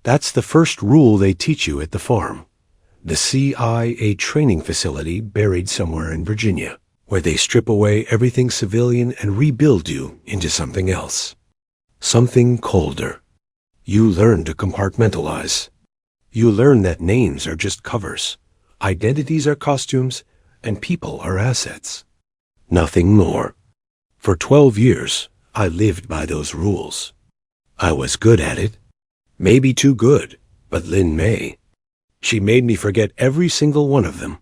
That's the first rule they teach you at the farm. The CIA training facility buried somewhere in Virginia, where they strip away everything civilian and rebuild you into something else. Something colder. You learn to compartmentalize. You learn that names are just covers, identities are costumes, and people are assets. Nothing more. For 12 years, I lived by those rules. I was good at it. Maybe too good, but Lin May. She made me forget every single one of them.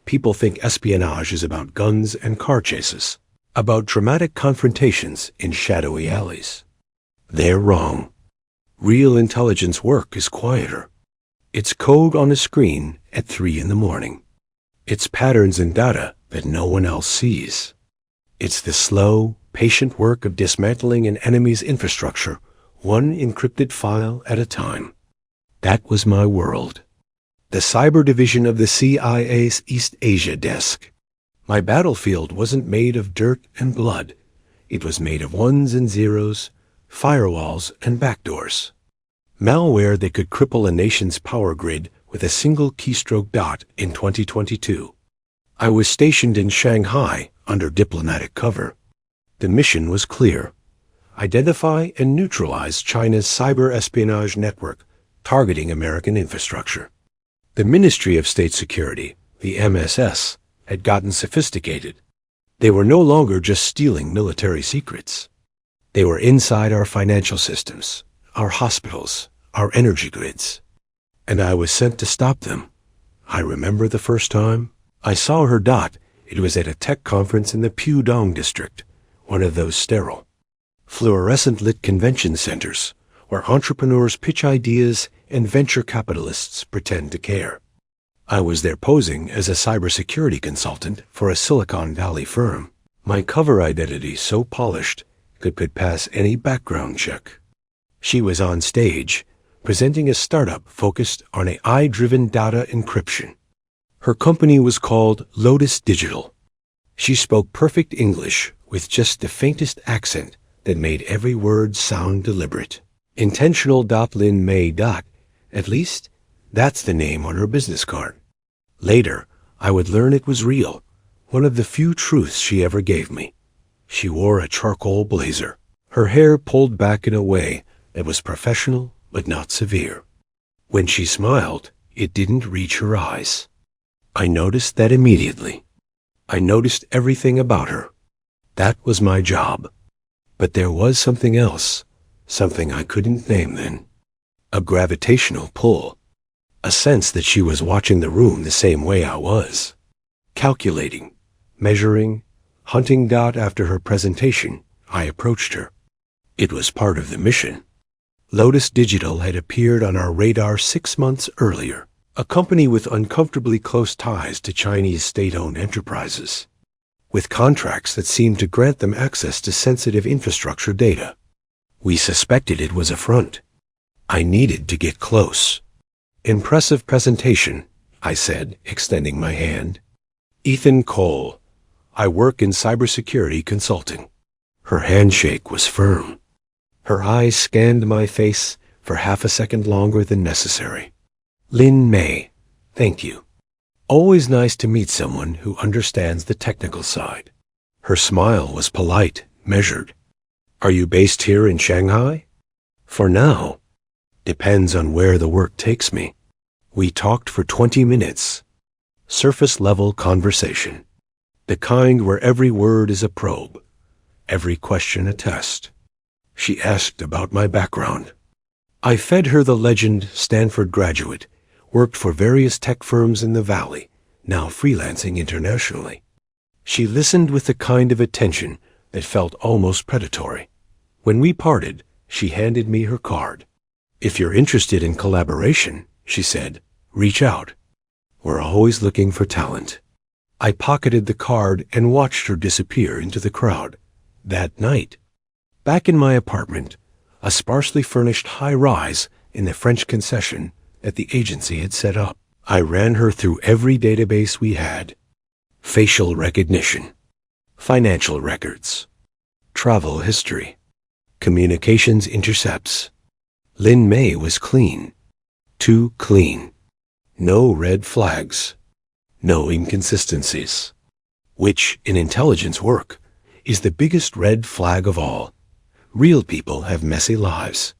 People think espionage is about guns and car chases, about dramatic confrontations in shadowy alleys. They're wrong. Real intelligence work is quieter. It's code on a screen at 3 a.m. It's patterns in data that no one else sees. It's the slow, patient work of dismantling an enemy's infrastructure, one encrypted file at a time. That was my world. The cyber division of the CIA's East Asia desk. My battlefield wasn't made of dirt and blood. It was made of ones and zeros, firewalls and backdoors. Malware that could cripple a nation's power grid with a single keystroke dot in 2022. I was stationed in Shanghai under diplomatic cover. The mission was clear. Identify and neutralize China's cyber espionage network targeting American infrastructure. The Ministry of State Security, the MSS, had gotten sophisticated. They were no longer just stealing military secrets. They were inside our financial systems, our hospitals, our energy grids. And I was sent to stop them. I remember the first time I saw her dot. It was at a tech conference in the Pudong district, one of those sterile, fluorescent-lit convention centers where entrepreneurs pitch ideas and venture capitalists pretend to care. I was there posing as a cybersecurity consultant for a Silicon Valley firm. My cover identity, so polished, could pass any background check. She was on stage, presenting a startup focused on AI-driven data encryption. Her company was called Lotus Digital. She spoke perfect English with just the faintest accent that made every word sound deliberate. Intentional. Lin May. At least, that's the name on her business card. Later, I would learn it was real, one of the few truths she ever gave me. She wore a charcoal blazer, her hair pulled back in a way that was professional but not severe. When she smiled, it didn't reach her eyes. I noticed that immediately. I noticed everything about her. That was my job. But there was something else, something I couldn't name then. A gravitational pull. A sense that she was watching the room the same way I was. Calculating, measuring, hunting. After her presentation, I approached her. It was part of the mission. Lotus Digital had appeared on our radar 6 months earlier, a company with uncomfortably close ties to Chinese state-owned enterprises, with contracts that seemed to grant them access to sensitive infrastructure data. We suspected it was a front. I needed to get close. Impressive presentation, I said, extending my hand. Ethan Cole. I work in cybersecurity consulting. Her handshake was firm. Her eyes scanned my face for half a second longer than necessary. Lin May, thank you. Always nice to meet someone who understands the technical side. Her smile was polite, measured. Are you based here in Shanghai? For now. Depends on where the work takes me. We talked for 20 minutes. Surface-level conversation. The kind where every word is a probe, every question a test. She asked about my background. I fed her the legend Stanford graduate, worked for various tech firms in the Valley, now freelancing internationally. She listened with the kind of attention that felt almost predatory. When we parted, she handed me her card. If you're interested in collaboration, she said, reach out. We're always looking for talent. I pocketed the card and watched her disappear into the crowd. That night, back in my apartment, a sparsely furnished high-rise in the French concession that the agency had set up, I ran her through every database we had. Facial recognition, financial records, travel history, communications intercepts. Lin May was clean, Too clean. No red flags. No inconsistencies. Which, in intelligence work, is the biggest red flag of all. Real people have messy lives.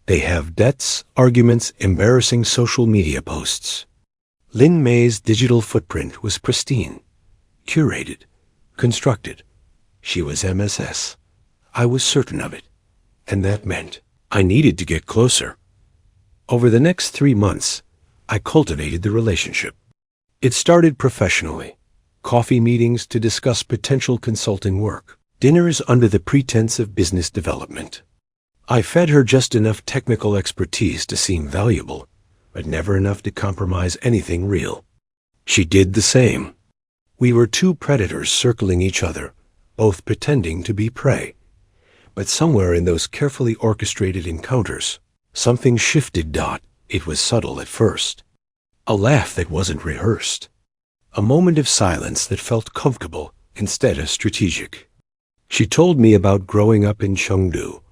They have debts, arguments, embarrassing social media posts. Lin May's digital footprint was pristine, curated, constructed. She was MSS. I was certain of it. And that meant I needed to get closer. Over the next 3 months, I cultivated the relationship. It started professionally. Coffee meetings to discuss potential consulting work. Dinners under the pretense of business development. I fed her just enough technical expertise to seem valuable, but never enough to compromise anything real. She did the same. We were two predators circling each other, both pretending to be prey. But somewhere in those carefully orchestrated encounters, something shifted. It was subtle at first. A laugh that wasn't rehearsed. A moment of silence that felt comfortable instead of strategic. She told me about growing up in Chengdu,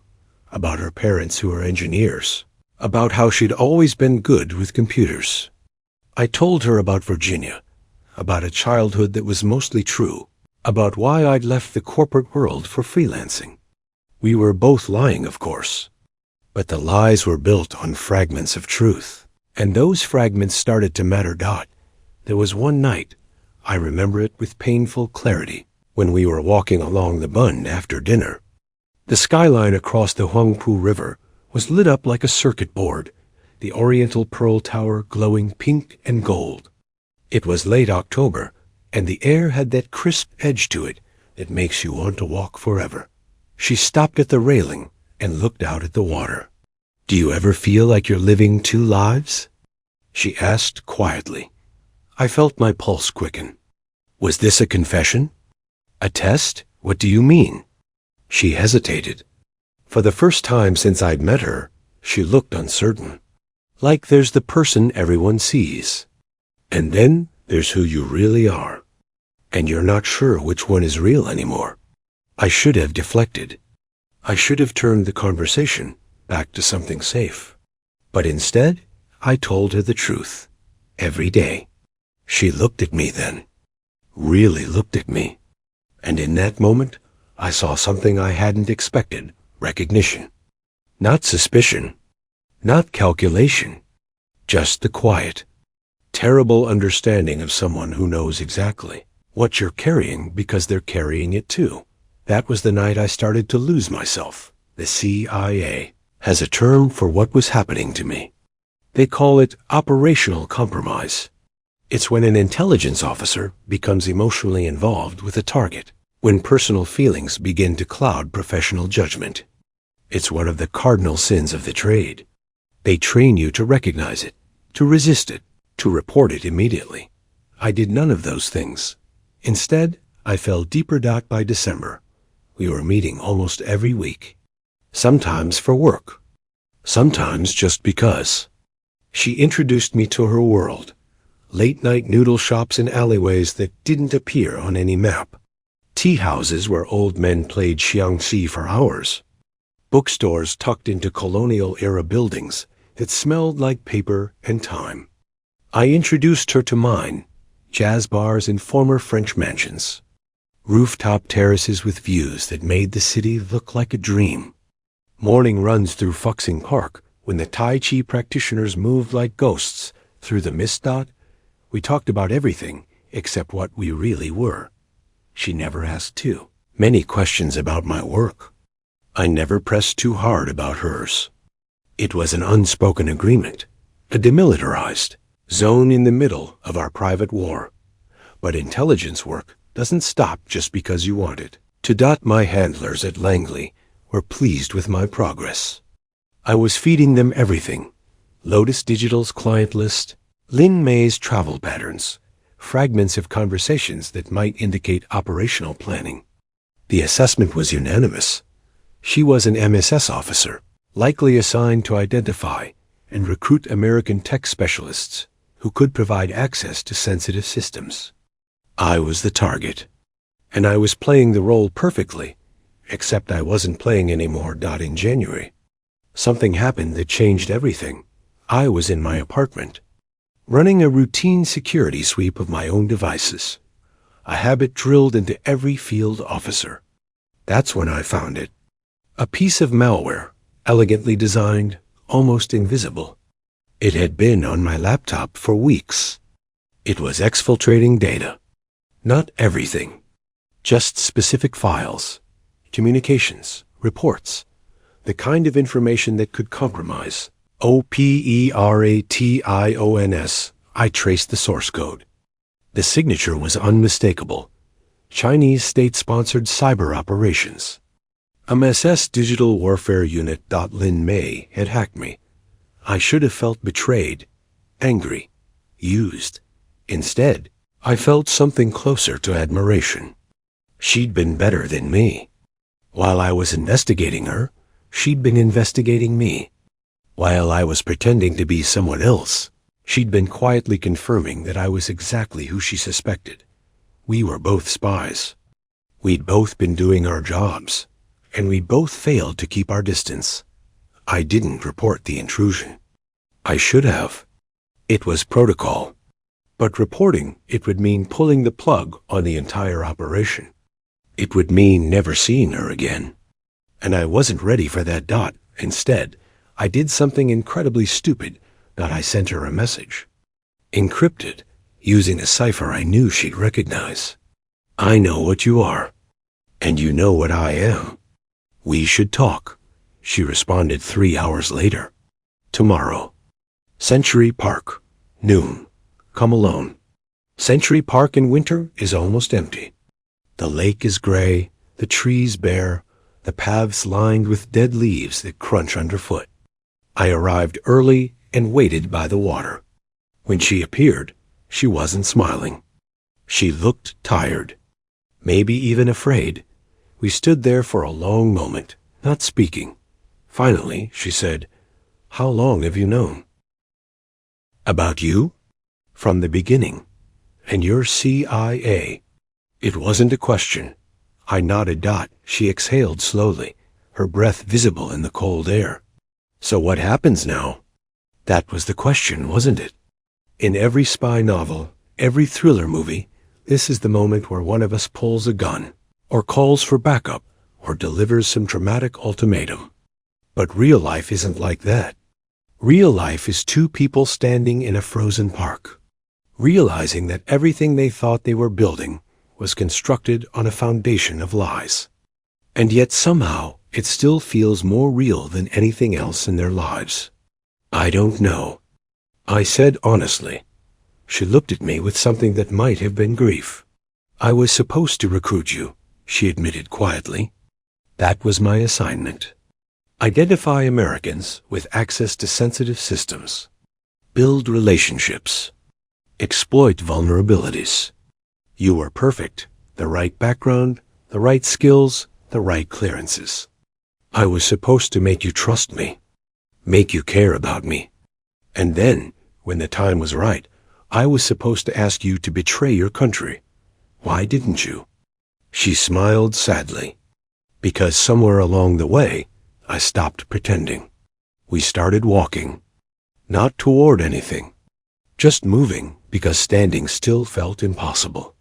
about her parents who were engineers, about how she'd always been good with computers. I told her about Virginia, about a childhood that was mostly true, about why I'd left the corporate world for freelancing. We were both lying, of course, but the lies were built on fragments of truth, and those fragments started to matter. There was one night, I remember it with painful clarity, when we were walking along the Bund after dinner. The skyline across the Huangpu River was lit up like a circuit board, the Oriental Pearl Tower glowing pink and gold. It was late October, and the air had that crisp edge to it that makes you want to walk forever. She stopped at the railing and looked out at the water. "Do you ever feel like you're living two lives?" she asked quietly. I felt my pulse quicken. Was this a confession? A test? What do you mean? She hesitated. For the first time since I'd met her, she looked uncertain. Like there's the person everyone sees. And then there's who you really are. And you're not sure which one is real anymore. I should have deflected. I should have turned the conversation back to something safe. But instead, I told her the truth. Every day. She looked at me then. Really looked at me. And in that moment, I saw something I hadn't expected. Recognition. Not suspicion. Not calculation. Just the quiet, terrible understanding of someone who knows exactly what you're carrying because they're carrying it too. That was the night I started to lose myself. The CIA has a term for what was happening to me. They call it operational compromise. It's when an intelligence officer becomes emotionally involved with a target, when personal feelings begin to cloud professional judgment. It's one of the cardinal sins of the trade. They train you to recognize it, to resist it, to report it immediately. I did none of those things. Instead, I fell deeper. By December, we were meeting almost every week. Sometimes for work. Sometimes just because. She introduced me to her world. Late-night noodle shops in alleyways that didn't appear on any map. Tea houses where old men played xiangxi for hours. Bookstores tucked into colonial-era buildings that smelled like paper and time. I introduced her to mine, jazz bars in former French mansions. Rooftop terraces with views that made the city look like a dream. Morning runs through Fuxing Park when the Tai Chi practitioners moved like ghosts through the mist. We talked about everything except what we really were. She never asked too many questions about my work. I never pressed too hard about hers. It was an unspoken agreement, a demilitarized zone in the middle of our private war. But intelligence work doesn't stop just because you want it. My handlers at Langley were pleased with my progress. I was feeding them everything. Lotus Digital's client list, Lin May's travel patterns, fragments of conversations that might indicate operational planning. The assessment was unanimous. She was an MSS officer, likely assigned to identify and recruit American tech specialists who could provide access to sensitive systems. I was the target, and I was playing the role perfectly, except I wasn't playing anymore. In January, something happened that changed everything. I was in my apartment, running a routine security sweep of my own devices, a habit drilled into every field officer. That's when I found it. A piece of malware, elegantly designed, almost invisible. It had been on my laptop for weeks. It was exfiltrating data. Not everything. Just specific files, communications, reports, the kind of information that could compromise. OPERATIONS. I traced the source code. The signature was unmistakable. Chinese state-sponsored cyber operations. MSS Digital Warfare Unit. Lin Mei had hacked me. I should have felt betrayed, angry, used. Instead, I felt something closer to admiration. She'd been better than me. While I was investigating her, she'd been investigating me. While I was pretending to be someone else, she'd been quietly confirming that I was exactly who she suspected. We were both spies. We'd both been doing our jobs, and we both failed to keep our distance. I didn't report the intrusion. I should have. It was protocol. But reporting it would mean pulling the plug on the entire operation. It would mean never seeing her again. And I wasn't ready for that. Instead, I did something incredibly stupid. I sent her a message. Encrypted, using a cipher I knew she'd recognize. I know what you are, and you know what I am. We should talk, she responded 3 hours later. Tomorrow. Century Park, noon. Come alone. Century Park in winter is almost empty. The lake is gray, the trees bare, the paths lined with dead leaves that crunch underfoot. I arrived early and waited by the water. When she appeared, she wasn't smiling. She looked tired, maybe even afraid. We stood there for a long moment, not speaking. Finally, she said, "How long have you known?" "About you? From the beginning. And you're CIA." It wasn't a question. I nodded. She exhaled slowly, her breath visible in the cold air. "So what happens now?" That was the question, wasn't it? In every spy novel, every thriller movie, this is the moment where one of us pulls a gun, or calls for backup, or delivers some dramatic ultimatum. But real life isn't like that. Real life is two people standing in a frozen park, realizing that everything they thought they were building was constructed on a foundation of lies. And yet somehow it still feels more real than anything else in their lives. "I don't know," I said honestly. She looked at me with something that might have been grief. "I was supposed to recruit you," she admitted quietly. "That was my assignment. Identify Americans with access to sensitive systems. Build relationships. Exploit vulnerabilities. You were perfect. The right background, the right skills, the right clearances. I was supposed to make you trust me, make you care about me. And then, when the time was right, I was supposed to ask you to betray your country. Why didn't you?" She smiled sadly. "Because somewhere along the way, I stopped pretending. We started walking. Not toward anything. Just moving because standing still felt impossible.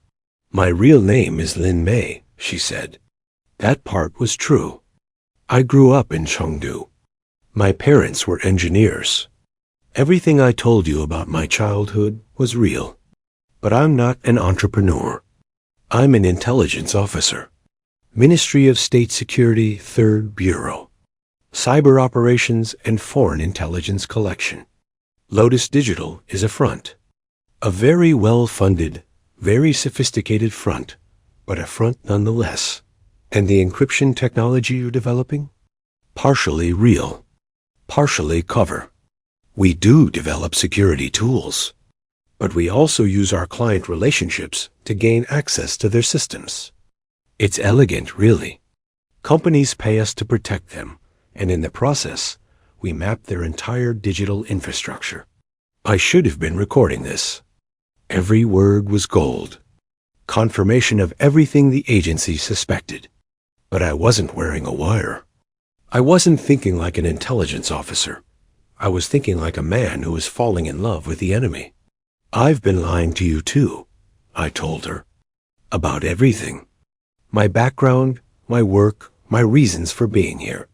My real name is Lin Mei," she said. That part was true. I grew up in Chengdu. My parents were engineers. Everything I told you about my childhood was real. But I'm not an entrepreneur. I'm an intelligence officer. Ministry of State Security, 3rd Bureau. Cyber Operations and Foreign Intelligence Collection. Lotus Digital is a front. A very well-funded, very sophisticated front, but a front nonetheless. And the encryption technology you're developing? Partially real, partially cover. We do develop security tools, but we also use our client relationships to gain access to their systems. It's elegant, really. Companies pay us to protect them, and in the process, we map their entire digital infrastructure. I should have been recording this. Every word was gold. Confirmation of everything the agency suspected. But I wasn't wearing a wire. I wasn't thinking like an intelligence officer. I was thinking like a man who was falling in love with the enemy. I've been lying to you too, I told her. About everything. My background, my work, my reasons for being here.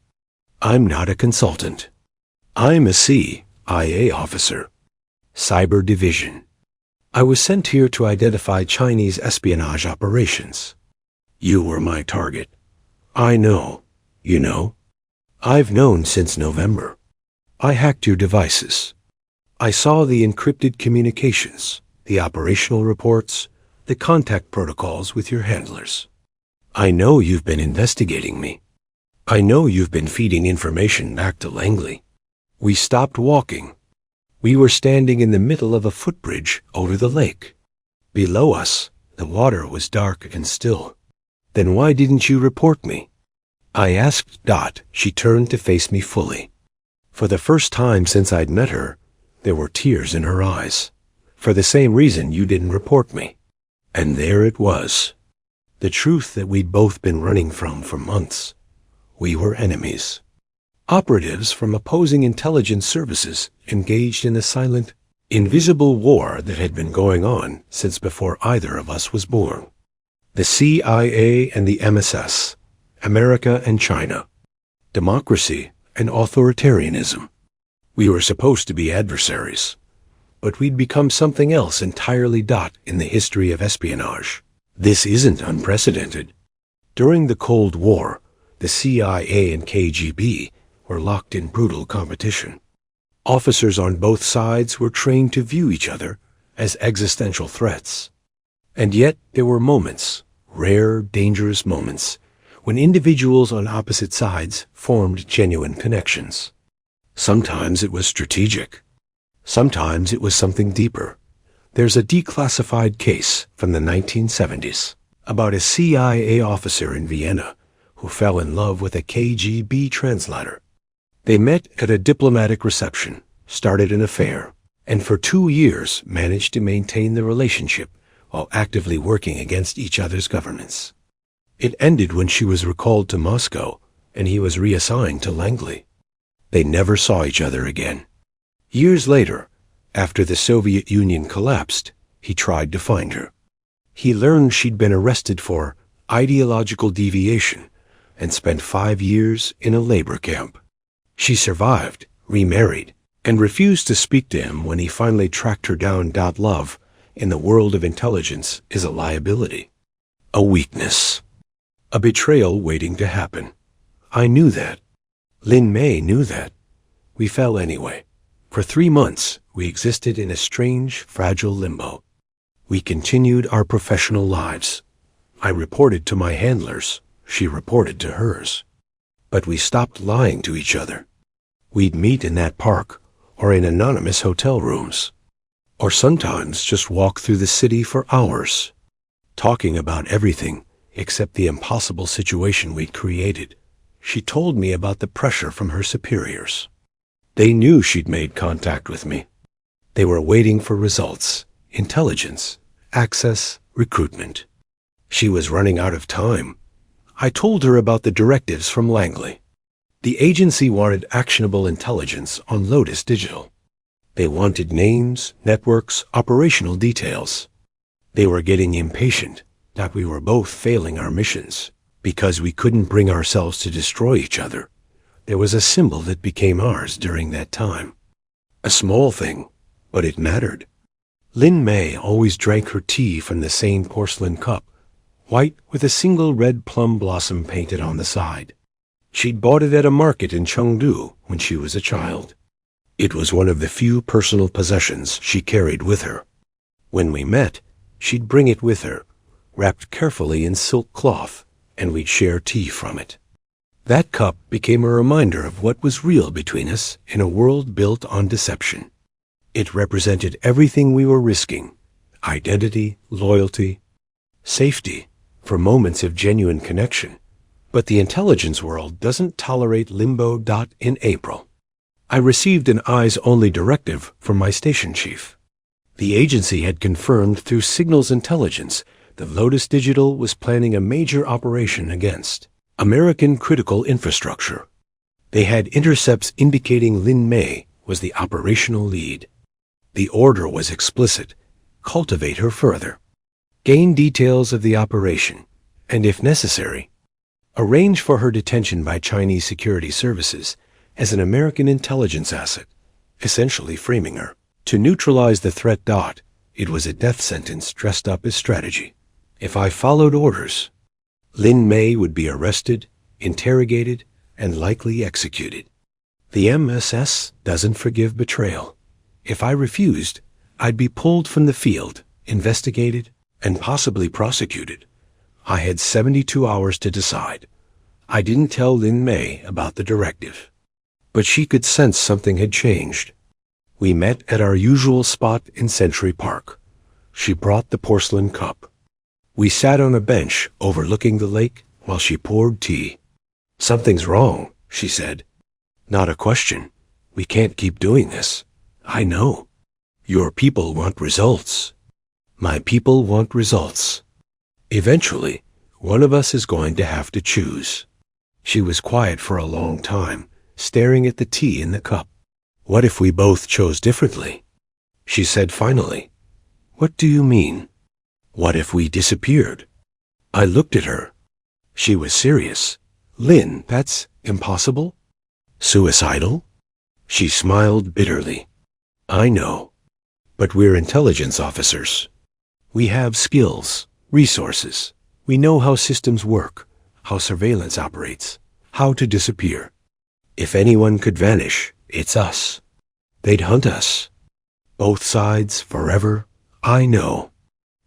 I'm not a consultant. I'm a CIA officer. Cyber Division. I was sent here to identify Chinese espionage operations. You were my target. I know. You know? I've known since November. I hacked your devices. I saw the encrypted communications, the operational reports, the contact protocols with your handlers. I know you've been investigating me. I know you've been feeding information back to Langley. We stopped walking. We were standing in the middle of a footbridge over the lake. Below us, the water was dark and still. Then why didn't you report me? I asked Dot. She turned to face me fully. For the first time since I'd met her, there were tears in her eyes. For the same reason you didn't report me. And there it was. The truth that we'd both been running from for months. We were enemies. Operatives from opposing intelligence services engaged in a silent, invisible war that had been going on since before either of us was born. The CIA and the MSS, America and China, democracy and authoritarianism. We were supposed to be adversaries, but we'd become something else entirely. In the history of espionage. This isn't unprecedented. During the Cold War, the CIA and KGB were locked in brutal competition. Officers on both sides were trained to view each other as existential threats. And yet there were moments, rare, dangerous moments, when individuals on opposite sides formed genuine connections. Sometimes it was strategic. Sometimes it was something deeper. There's a declassified case from the 1970s about a CIA officer in Vienna who fell in love with a KGB translator. They met at a diplomatic reception, started an affair, and for 2 years managed to maintain the relationship while actively working against each other's governments. It ended when she was recalled to Moscow and he was reassigned to Langley. They never saw each other again. Years later, after the Soviet Union collapsed, he tried to find her. He learned she'd been arrested for ideological deviation and spent 5 years in a labor camp. She survived, remarried, and refused to speak to him when he finally tracked her down. Love, in the world of intelligence, is a liability, a weakness, a betrayal waiting to happen. I knew that. Lin Mei knew that. We fell anyway. For 3 months, we existed in a strange, fragile limbo. We continued our professional lives. I reported to my handlers. She reported to hers. But we stopped lying to each other. We'd meet in that park or in anonymous hotel rooms, or sometimes just walk through the city for hours, talking about everything except the impossible situation we'd created. She told me about the pressure from her superiors. They knew she'd made contact with me. They were waiting for results, intelligence, access, recruitment. She was running out of time. I told her about the directives from Langley. The agency wanted actionable intelligence on Lotus Digital. They wanted names, networks, operational details. They were getting impatient that we were both failing our missions because we couldn't bring ourselves to destroy each other. There was a symbol that became ours during that time. A small thing, but it mattered. Lin Mei always drank her tea from the same porcelain cup, white with a single red plum blossom painted on the side. She'd bought it at a market in Chengdu when she was a child. It was one of the few personal possessions she carried with her. When we met, she'd bring it with her, wrapped carefully in silk cloth, and we'd share tea from it. That cup became a reminder of what was real between us in a world built on deception. It represented everything we were risking: identity, loyalty, safety, for moments of genuine connection. But the intelligence world doesn't tolerate limbo. In April, I received an eyes-only directive from my station chief. The agency had confirmed through signals intelligence that Lotus Digital was planning a major operation against American critical infrastructure. They had intercepts indicating Lin Mei was the operational lead. The order was explicit: cultivate her further. Gain details of the operation, and if necessary, arrange for her detention by Chinese security services as an American intelligence asset, essentially framing her. To neutralize the threat. It was a death sentence dressed up as strategy. If I followed orders, Lin Mei would be arrested, interrogated, and likely executed. The MSS doesn't forgive betrayal. If I refused, I'd be pulled from the field, investigated, and possibly prosecuted. I had 72 hours to decide. I didn't tell Lin Mei about the directive, but she could sense something had changed. We met at our usual spot in Century Park. She brought the porcelain cup. We sat on a bench overlooking the lake while she poured tea. "Something's wrong," she said. "Not a question. We can't keep doing this. I know. Your people want results. My people want results. Eventually, one of us is going to have to choose." She was quiet for a long time, staring at the tea in the cup. "What if we both chose differently?" She said finally. "What do you mean?" "What if we disappeared?" I looked at her. She was serious. "Lin, that's impossible." "Suicidal?" She smiled bitterly. "I know. But we're intelligence officers. We have skills, resources. We know how systems work, how surveillance operates, how to disappear. If anyone could vanish, it's us. They'd hunt us. Both sides, forever. I know."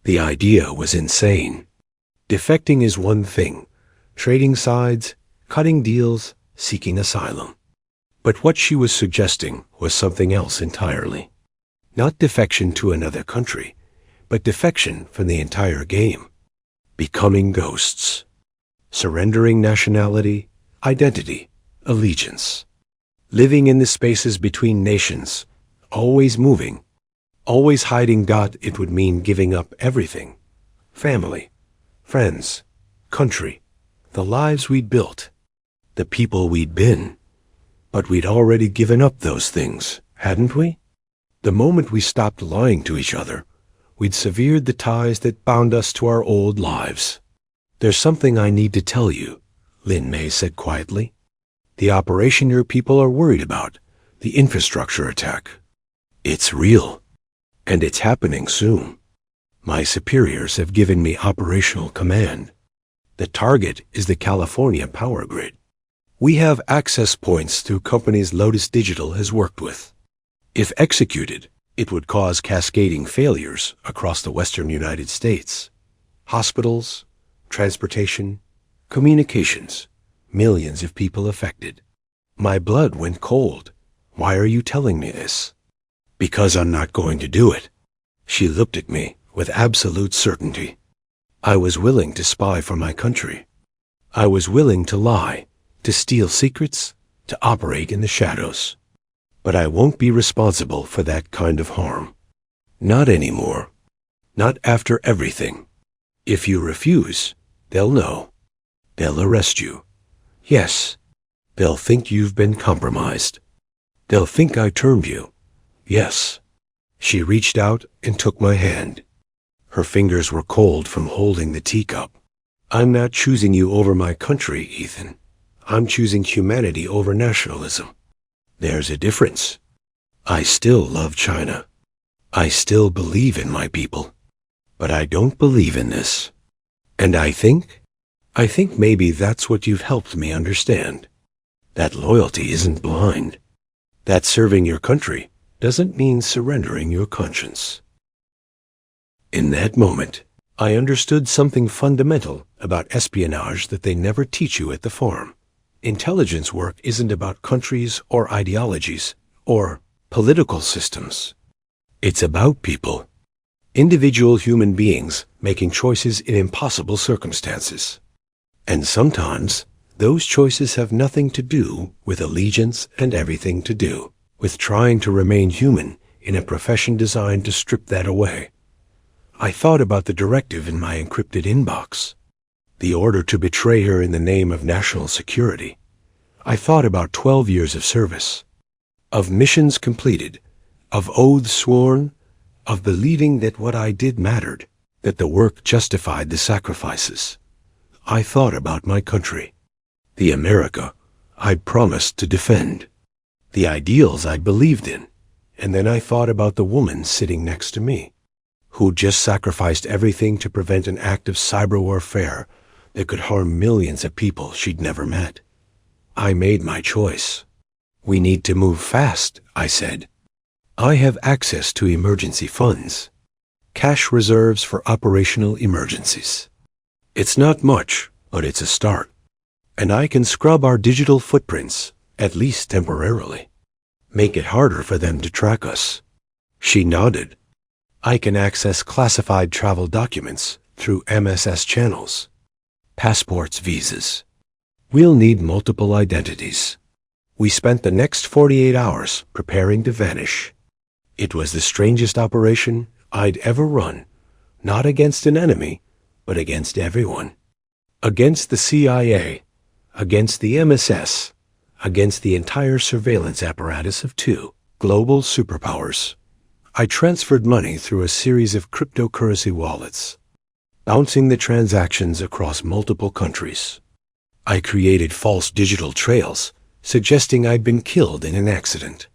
The idea was insane. Defecting is one thing. Trading sides, cutting deals, seeking asylum. But what she was suggesting was something else entirely. Not defection to another country, but defection from the entire game. Becoming ghosts. Surrendering nationality, identity, allegiance. Living in the spaces between nations, always moving, always hiding. It would mean giving up everything. Family, friends, country, the lives we'd built, the people we'd been. But we'd already given up those things, hadn't we? The moment we stopped lying to each other, we'd severed the ties that bound us to our old lives. "There's something I need to tell you," Lin Mei said quietly. "The operation your people are worried about, the infrastructure attack. It's real, and it's happening soon. My superiors have given me operational command. The target is the California power grid. We have access points through companies Lotus Digital has worked with. If executed, it would cause cascading failures across the western United States. Hospitals, transportation, communications, millions of people affected." My blood went cold. "Why are you telling me this?" "Because I'm not going to do it." She looked at me with absolute certainty. I was willing to spy for my country. I was willing to lie, to steal secrets, to operate in the shadows. But I won't be responsible for that kind of harm. Not anymore. Not after everything. If you refuse, they'll know. They'll arrest you. Yes. They'll think you've been compromised. They'll think I turned you. Yes. She reached out and took my hand. Her fingers were cold from holding the teacup. "I'm not choosing you over my country, Ethan. I'm choosing humanity over nationalism. There's a difference. I still love China. I still believe in my people. But I don't believe in this. And I think maybe that's what you've helped me understand. That loyalty isn't blind. That serving your country doesn't mean surrendering your conscience." In that moment, I understood something fundamental about espionage that they never teach you at the farm. Intelligence work isn't about countries or ideologies or political systems. It's about people. Individual human beings making choices in impossible circumstances. And sometimes, those choices have nothing to do with allegiance and everything to do with trying to remain human in a profession designed to strip that away. I thought about the directive in my encrypted inbox. The order to betray her in the name of national security. I thought about 12 years of service. of missions completed, of oaths sworn, of believing that what I did mattered, that the work justified the sacrifices. I thought about my country, the America I'd promised to defend, the ideals I believed in, and then I thought about the woman sitting next to me, who'd just sacrificed everything to prevent an act of cyber warfare that could harm millions of people she'd never met. I made my choice. We need to move fast, I said. I have access to emergency funds, cash reserves for operational emergencies. It's not much, but it's a start. And I can scrub our digital footprints, at least temporarily. Make it harder for them to track us. She nodded. I can access classified travel documents through MSS channels. Passports, visas. We'll need multiple identities. We spent the next 48 hours preparing to vanish. It was the strangest operation I'd ever run, not against an enemy, but against everyone. Against the CIA, against the MSS, against the entire surveillance apparatus of two global superpowers. I transferred money through a series of cryptocurrency wallets, bouncing the transactions across multiple countries. I created false digital trails, suggesting I'd been killed in an accident.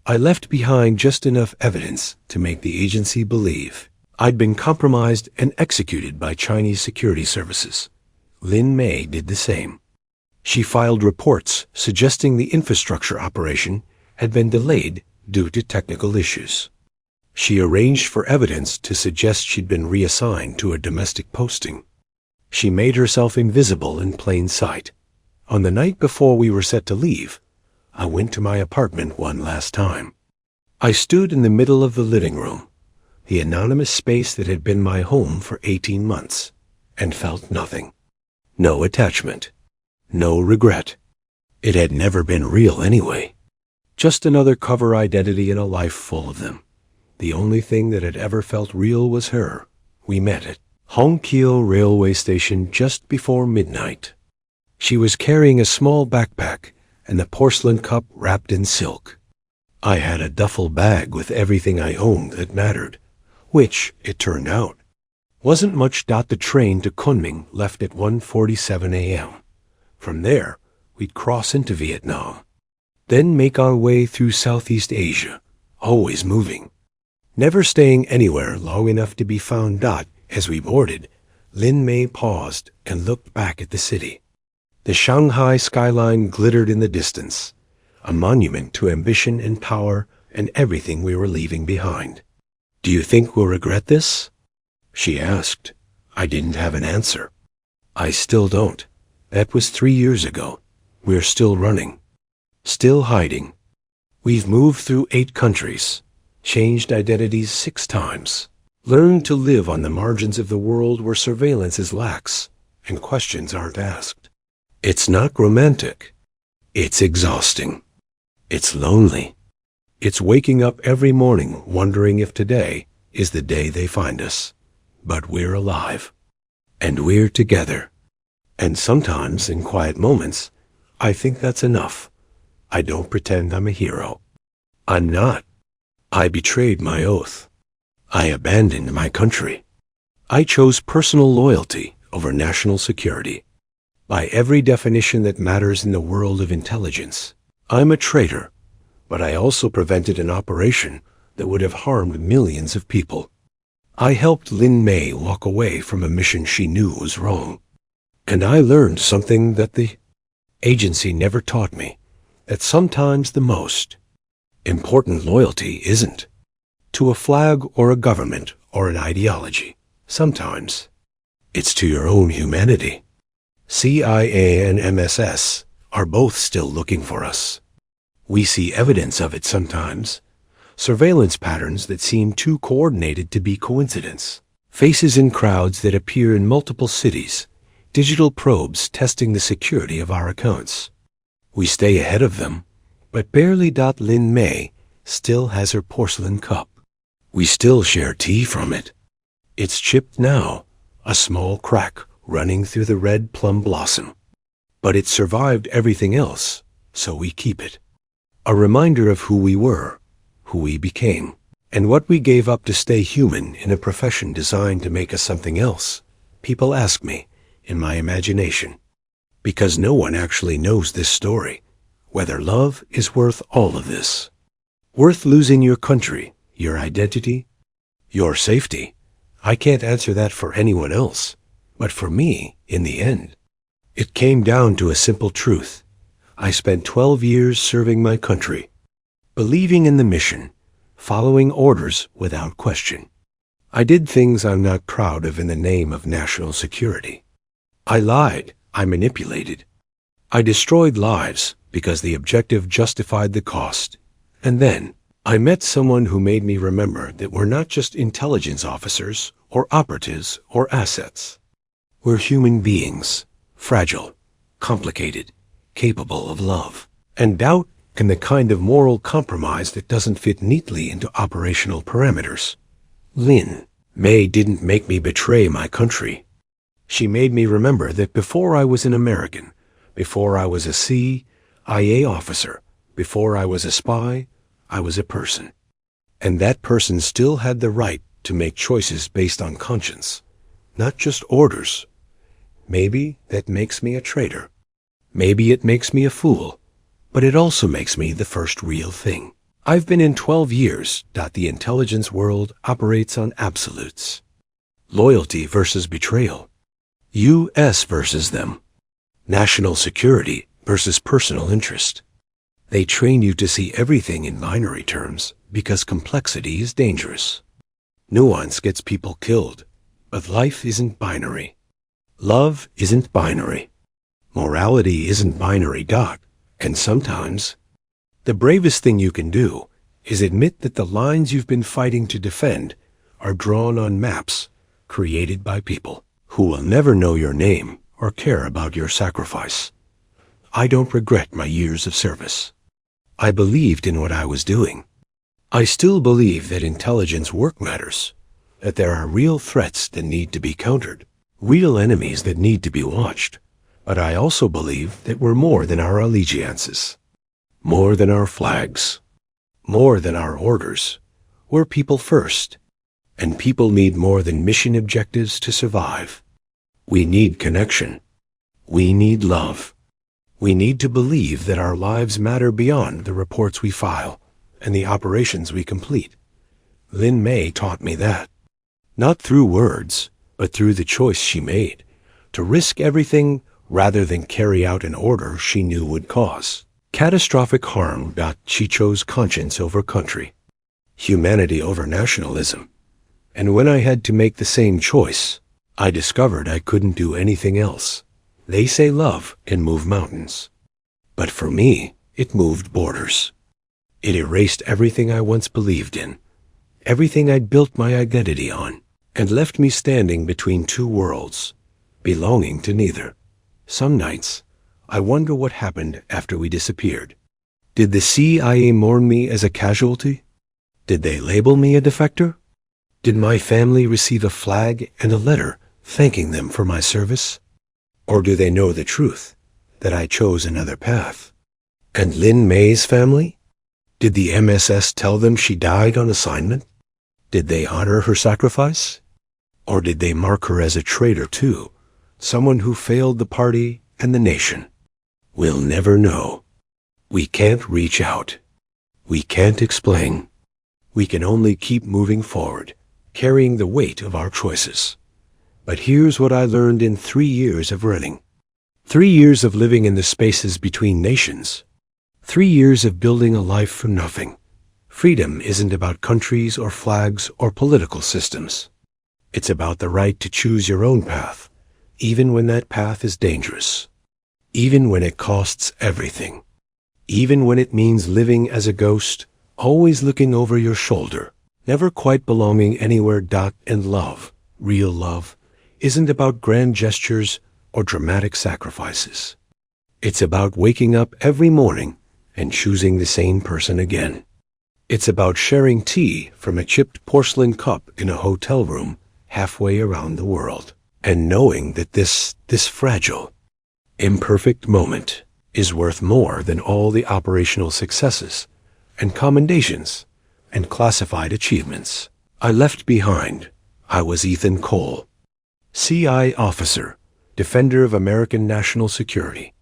I left behind just enough evidence to make the agency believe I'd been compromised and executed by Chinese security services. Lin Mei did the same. She filed reports suggesting the infrastructure operation had been delayed due to technical issues. She arranged for evidence to suggest she'd been reassigned to a domestic posting. She made herself invisible in plain sight. On the night before we were set to leave, I went to my apartment one last time. I stood in the middle of the living room, the anonymous space that had been my home for 18 months, and felt nothing. No attachment. No regret. It had never been real anyway. Just another cover identity in a life full of them. The only thing that had ever felt real was her. We met at Hongqiao railway station just before midnight. She was carrying a small backpack and a porcelain cup wrapped in silk. I had a duffel bag with everything I owned that mattered, which, it turned out, wasn't much. The train to Kunming left at 1:47 a.m. From there, we'd cross into Vietnam, then make our way through Southeast Asia, always moving, never staying anywhere long enough to be found. As we boarded, Lin Mei paused and looked back at the city. The Shanghai skyline glittered in the distance, a monument to ambition and power and everything we were leaving behind. "Do you think we'll regret this?" she asked. I didn't have an answer. I still don't. That was 3 years ago. We're still running. Still hiding. We've moved through 8 countries, changed identities 6 times, learned to live on the margins of the world where surveillance is lax and questions aren't asked. It's not romantic. It's exhausting. It's lonely. It's waking up every morning wondering if today is the day they find us. But we're alive. And we're together. And sometimes, in quiet moments, I think that's enough. I don't pretend I'm a hero. I'm not. I betrayed my oath. I abandoned my country. I chose personal loyalty over national security. By every definition that matters in the world of intelligence, I'm a traitor, but I also prevented an operation that would have harmed millions of people. I helped Lin Mei walk away from a mission she knew was wrong. And I learned something that the agency never taught me, that sometimes the most important loyalty isn't to a flag or a government or an ideology. Sometimes it's to your own humanity. CIA and MSS are both still looking for us. We see evidence of it sometimes. Surveillance patterns that seem too coordinated to be coincidence. Faces in crowds that appear in multiple cities. Digital probes testing the security of our accounts. We stay ahead of them, but barely. Lin Mei still has her porcelain cup. We still share tea from it. It's chipped now, a small crack running through the red plum blossom. But it survived everything else, so we keep it. A reminder of who we were, who we became, and what we gave up to stay human in a profession designed to make us something else. People ask me, in my imagination, because no one actually knows this story, whether love is worth all of this. Worth losing your country, your identity, your safety. I can't answer that for anyone else, but for me, in the end, it came down to a simple truth. I spent 12 years serving my country, believing in the mission, following orders without question. I did things I'm not proud of in the name of national security. I lied, I manipulated. I destroyed lives because the objective justified the cost. And then, I met someone who made me remember that we're not just intelligence officers or operatives or assets. We're human beings, fragile, complicated, capable of love and doubt, and the kind of moral compromise that doesn't fit neatly into operational parameters. Lynn May didn't make me betray my country. She made me remember that before I was an American, before I was a CIA officer, before I was a spy, I was a person. And that person still had the right to make choices based on conscience, not just orders. Maybe that makes me a traitor. Maybe it makes me a fool. But it also makes me the first real thing. I've been in 12 years. The intelligence world operates on absolutes. Loyalty versus betrayal. US versus them. National security versus personal interest. They train you to see everything in binary terms because complexity is dangerous. Nuance gets people killed, but life isn't binary. Love isn't binary. Morality isn't binary, Doc. And sometimes, the bravest thing you can do is admit that the lines you've been fighting to defend are drawn on maps created by people who will never know your name or care about your sacrifice. I don't regret my years of service. I believed in what I was doing. I still believe that intelligence work matters, that there are real threats that need to be countered, real enemies that need to be watched. But I also believe that we're more than our allegiances, more than our flags, more than our orders. We're people first, and people need more than mission objectives to survive. We need connection. We need love. We need to believe that our lives matter beyond the reports we file and the operations we complete. Lynn May taught me that, not through words, but through the choice she made, to risk everything rather than carry out an order she knew would cause catastrophic harm. She chose conscience over country, humanity over nationalism. And when I had to make the same choice, I discovered I couldn't do anything else. They say love can move mountains, but for me, it moved borders. It erased everything I once believed in, everything I'd built my identity on, and left me standing between two worlds, belonging to neither. Some nights, I wonder what happened after we disappeared. Did the CIA mourn me as a casualty? Did they label me a defector? Did my family receive a flag and a letter thanking them for my service? Or do they know the truth, that I chose another path? And Lynn May's family? Did the MSS tell them she died on assignment? Did they honor her sacrifice? Or did they mark her as a traitor too? Someone who failed the party and the nation? We'll never know. We can't reach out. We can't explain. We can only keep moving forward, carrying the weight of our choices. But here's what I learned in 3 years of running. 3 years of living in the spaces between nations. 3 years of building a life from nothing. Freedom isn't about countries or flags or political systems. It's about the right to choose your own path, even when that path is dangerous, even when it costs everything, even when it means living as a ghost, always looking over your shoulder, never quite belonging anywhere. And love, real love, isn't about grand gestures or dramatic sacrifices. It's about waking up every morning and choosing the same person again. It's about sharing tea from a chipped porcelain cup in a hotel room halfway around the world, and knowing that this fragile, imperfect moment is worth more than all the operational successes and commendations and classified achievements I left behind. I was Ethan Cole, CI officer, defender of American national security.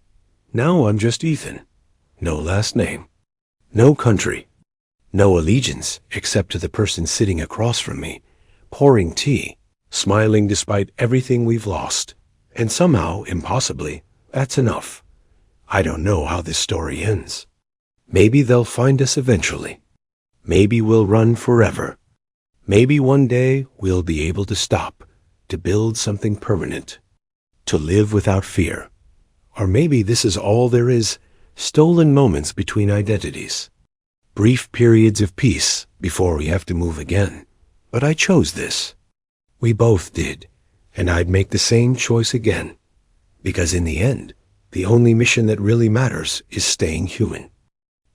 Now I'm just Ethan. No last name, no country, no allegiance except to the person sitting across from me, pouring tea, smiling despite everything we've lost. And somehow, impossibly, that's enough. I don't know how this story ends. Maybe they'll find us eventually. Maybe we'll run forever. Maybe one day we'll be able to stop, to build something permanent, to live without fear. Or maybe this is all there is, stolen moments between identities, brief periods of peace before we have to move again. But I chose this. We both did, and I'd make the same choice again. Because in the end, the only mission that really matters is staying human.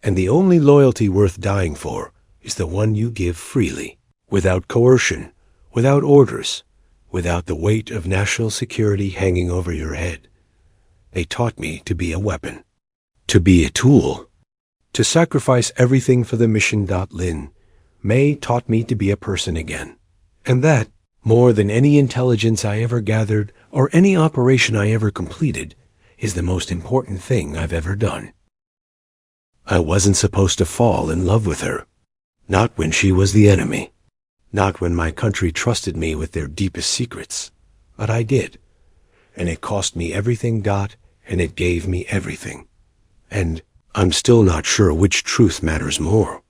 And the only loyalty worth dying for is the one you give freely, without coercion, without orders, without the weight of national security hanging over your head. They taught me to be a weapon, to be a tool, to sacrifice everything for the mission. Lynn May taught me to be a person again. And that, more than any intelligence I ever gathered or any operation I ever completed, is the most important thing I've ever done. I wasn't supposed to fall in love with her. Not when she was the enemy. Not when my country trusted me with their deepest secrets. But I did. And it cost me everything, and it gave me everything. And I'm still not sure which truth matters more.